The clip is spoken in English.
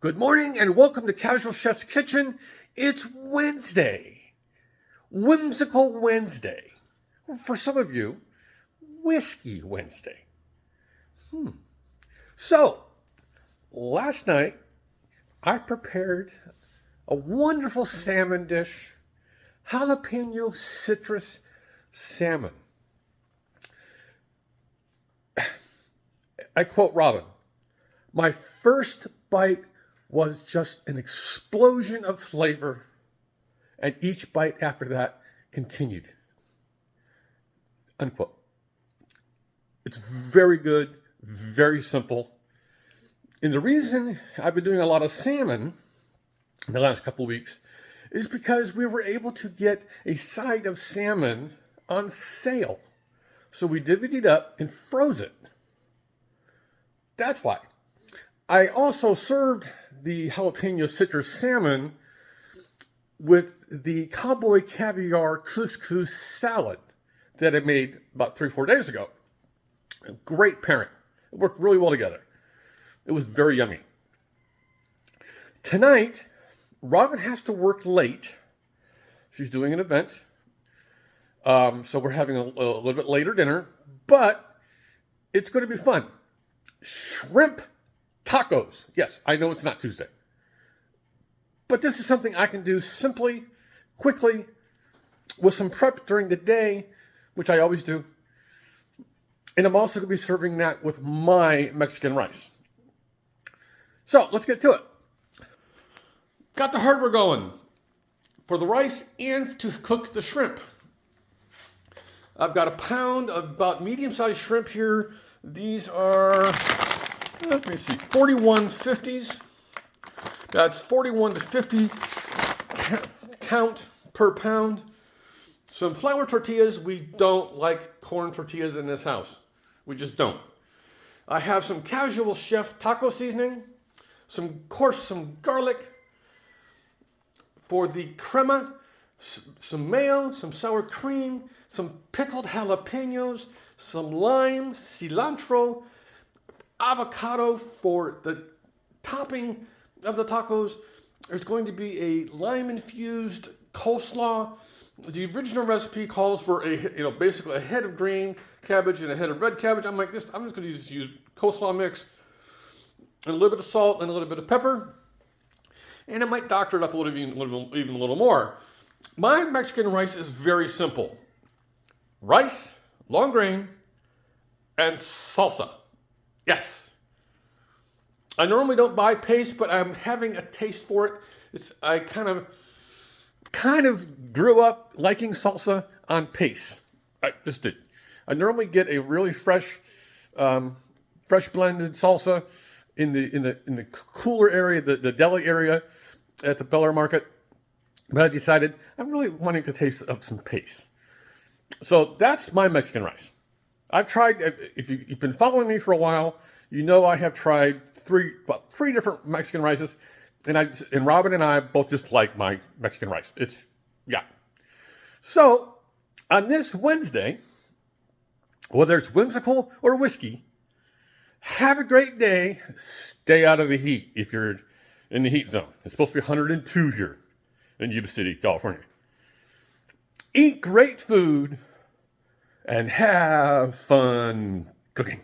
Good morning and welcome to Casual Chef's Kitchen. It's Wednesday. Whimsical Wednesday. For some of you, Whiskey Wednesday. So, last night I prepared a wonderful salmon dish, jalapeno citrus salmon. I quote Robin, "My first bite was just an explosion of flavor, and each bite after that continued." Unquote. It's very good, very simple. And the reason I've been doing a lot of salmon in the last couple of weeks is because we were able to get a side of salmon on sale. So we divvied it up and froze it. That's why. I also served the jalapeno citrus salmon with the cowboy caviar couscous salad that I made about 3-4 days ago. A great pairing. It worked really well together. It was very yummy. Tonight, Robin has to work late. She's doing an event. So we're having a little bit later dinner, but it's going to be fun. Shrimp tacos. Yes, I know it's not Tuesday. But this is something I can do simply, quickly, with some prep during the day, which I always do. And I'm also going to be serving that with my Mexican rice. So, let's get to it. Got the hardware going for the rice and to cook the shrimp. I've got a pound of about medium-sized shrimp here. These are, let me see, 41.50s. That's 41 to 50 count per pound. Some flour tortillas. We don't like corn tortillas in this house. We just don't. I have some Casual Chef taco seasoning, some garlic. For the crema, some mayo, some sour cream, some pickled jalapenos, some lime, cilantro, avocado for the topping of the tacos. There's going to be a lime-infused coleslaw. The original recipe calls for basically a head of green cabbage and a head of red cabbage. I'm just going to use coleslaw mix and a little bit of salt and a little bit of pepper. And I might doctor it up even a little more. My Mexican rice is very simple. Rice, long grain, and salsa. Yes. I normally don't buy paste, but I'm having a taste for it. I kind of grew up liking salsa on paste. I just did. I normally get a really fresh blended salsa in the cooler area, the deli area at the Bel Air Market. But I decided I'm really wanting to taste of some paste. So that's my Mexican rice. I've tried, if you've been following me for a while, you know I have tried three different Mexican rices, and Robin and I both just like my Mexican rice. So, on this Wednesday, whether it's whimsical or whiskey, have a great day. Stay out of the heat if you're in the heat zone. It's supposed to be 102 here in Yuba City, California. Eat great food and have fun cooking.